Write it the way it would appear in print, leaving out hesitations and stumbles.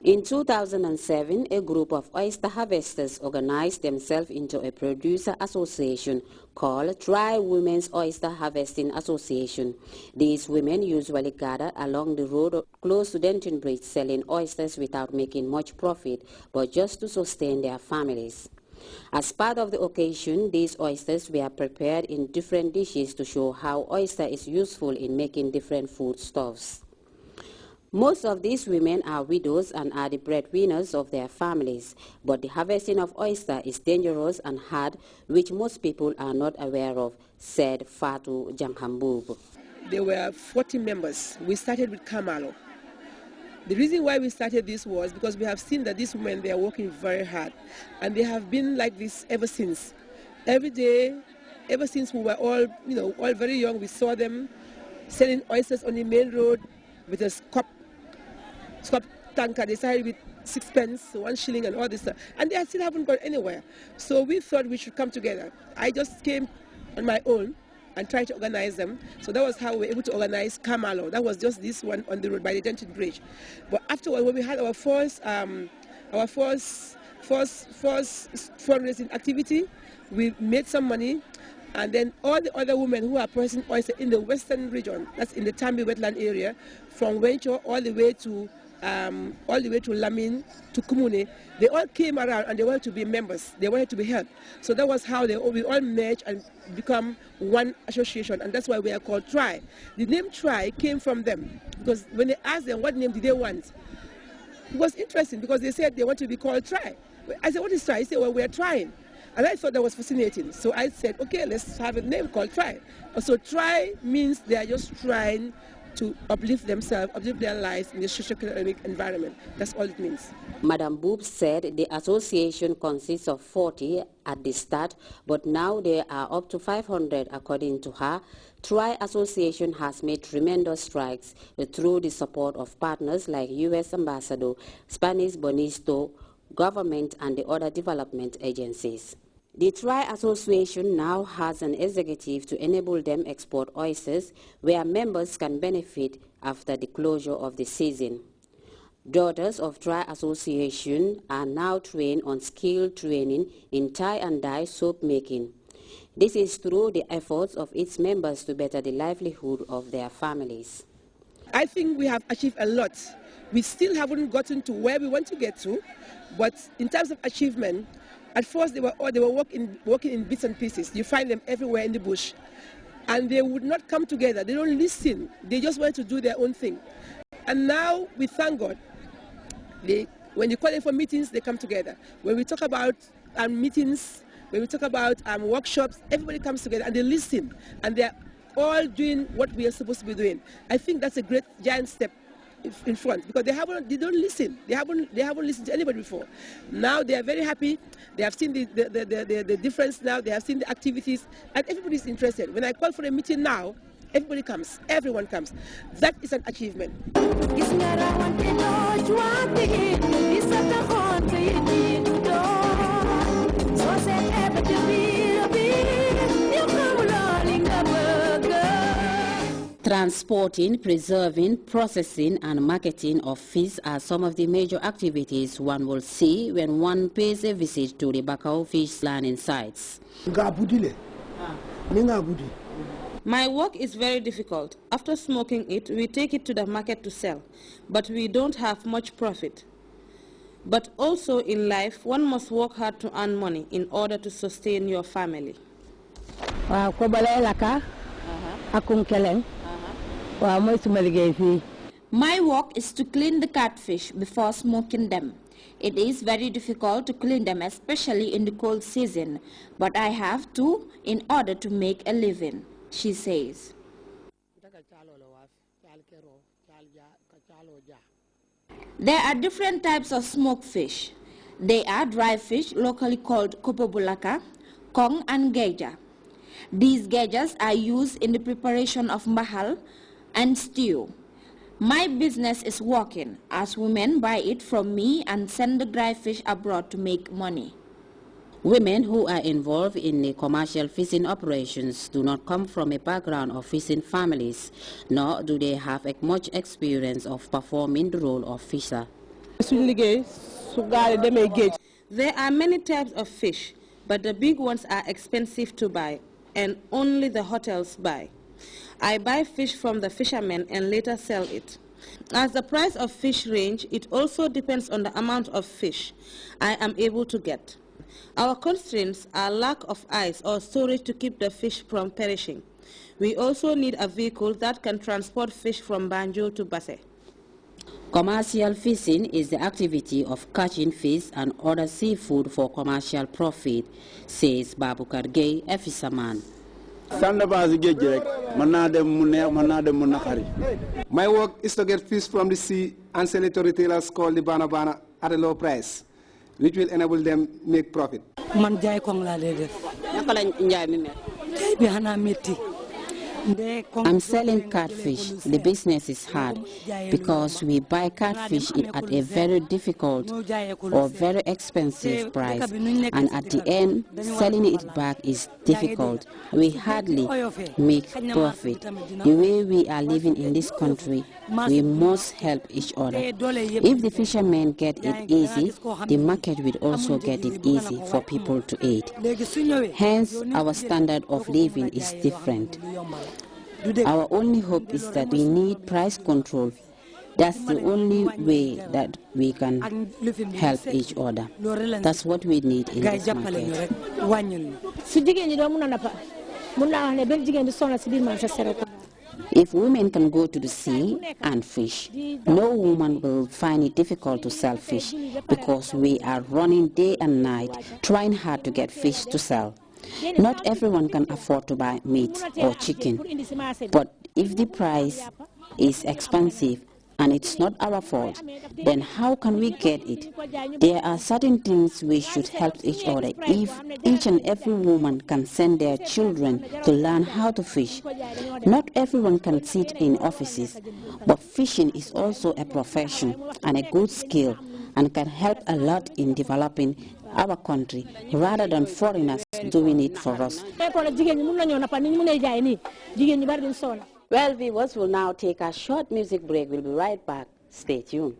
In 2007, a group of oyster harvesters organized themselves into a producer association called Tri-Women's Oyster Harvesting Association. These women usually gather along the road close to Denton Bridge selling oysters without making much profit, but just to sustain their families. As part of the occasion, these oysters were prepared in different dishes to show how oyster is useful in making different foodstuffs. Most of these women are widows and are the breadwinners of their families, but the harvesting of oyster is dangerous and hard, which most people are not aware of, said Fatu Janghambub. There were 40 members. We started with Kamalo. The reason why we started this was because we have seen that these women, they are working very hard, and they have been like this ever since. Every day, ever since we were all, all very young, we saw them selling oysters on the main road with a scoop tanker. They started with 6 pence, 1 shilling, and all this stuff, and they still haven't gone anywhere. So we thought we should come together. I just came on my own and tried to organize them. So that was how we were able to organize Kamalo. That was just this one on the road by the Denton Bridge. But afterward, when we had our first fundraising activity, we made some money, and then all the other women who are processing oyster in the western region, that's in the Tambi wetland area, from Wencho all the way to Lamin to Kumune, they all came around and they wanted to be members. They wanted to be helped. So that was how we all merged and become one association, and that's why we are called Tri. The name Tri came from them, because when they asked them what name did they want, it was interesting because they said they want to be called Tri. I said, what is Tri? He said, well, we are trying. And I thought that was fascinating. So I said, okay, let's have a name called Tri. So Tri means they are just trying to uplift themselves, uplift their lives in the socio-economic environment. That's all it means. Madam Boob said the association consists of 40 at the start, but now there are up to 500 according to her. Tri Association has made tremendous strides through the support of partners like U.S. Ambassador, Spanish Bonisto, government and the other development agencies. The Tri Association now has an executive to enable them export oysters where members can benefit after the closure of the season. Daughters of Tri Association are now trained on skilled training in tie and dye soap making. This is through the efforts of its members to better the livelihood of their families. I think we have achieved a lot. We still haven't gotten to where we want to get to, but in terms of achievement, at first they were working in bits and pieces. You find them everywhere in the bush, and they would not come together. They don't listen. They just want to do their own thing. And now we thank God. When you call them for meetings, they come together. When we talk about meetings, when we talk about workshops, everybody comes together and they listen, and they're all doing what we are supposed to be doing. I think that's a great giant step in front, because they don't listen. They haven't listened to anybody before. Now they are very happy. They have seen the difference now. They have seen the activities, and everybody's interested. When I call for a meeting now, everybody comes. Everyone comes. That is an achievement. Transporting, preserving, processing and marketing of fish are some of the major activities one will see when one pays a visit to the Bakau fish landing sites. My work is very difficult. After smoking it, we take it to the market to sell, but we don't have much profit. But also in life, one must work hard to earn money in order to sustain your family. My work is to clean the catfish before smoking them. It is very difficult to clean them, especially in the cold season, but I have to in order to make a living, she says. There are different types of smoked fish. They are dry fish locally called kopobulaka, kong and geja. These gejas are used in the preparation of mahal and stew. My business is working as women buy it from me and send the dry fish abroad to make money. Women who are involved in the commercial fishing operations do not come from a background of fishing families, nor do they have much experience of performing the role of fisher. There are many types of fish, but the big ones are expensive to buy, and only the hotels buy. I buy fish from the fishermen and later sell it. As the price of fish range, it also depends on the amount of fish I am able to get. Our constraints are lack of ice or storage to keep the fish from perishing. We also need a vehicle that can transport fish from Banjul to Basse. Commercial fishing is the activity of catching fish and other seafood for commercial profit, says Babukar Gay, a fisherman. My work is to get fish from the sea and sell it to retailers called the Bana at a low price, which will enable them make profit. I'm selling catfish. The business is hard because we buy catfish at a very difficult or very expensive price, and at the end, selling it back is difficult. We hardly make profit. The way we are living in this country, we must help each other. If the fishermen get it easy, the market will also get it easy for people to eat. Hence, our standard of living is different. Our only hope is that we need price control. That's the only way that we can help each other. That's what we need in this market. If women can go to the sea and fish, no woman will find it difficult to sell fish because we are running day and night trying hard to get fish to sell. Not everyone can afford to buy meat or chicken, but if the price is expensive and it's not our fault, then how can we get it? There are certain things we should help each other. If each and every woman can send their children to learn how to fish, not everyone can sit in offices, but fishing is also a profession and a good skill and can help a lot in developing our country rather than foreigners doing it for us. Well, viewers, will now take a short music break. We'll be right back. Stay tuned.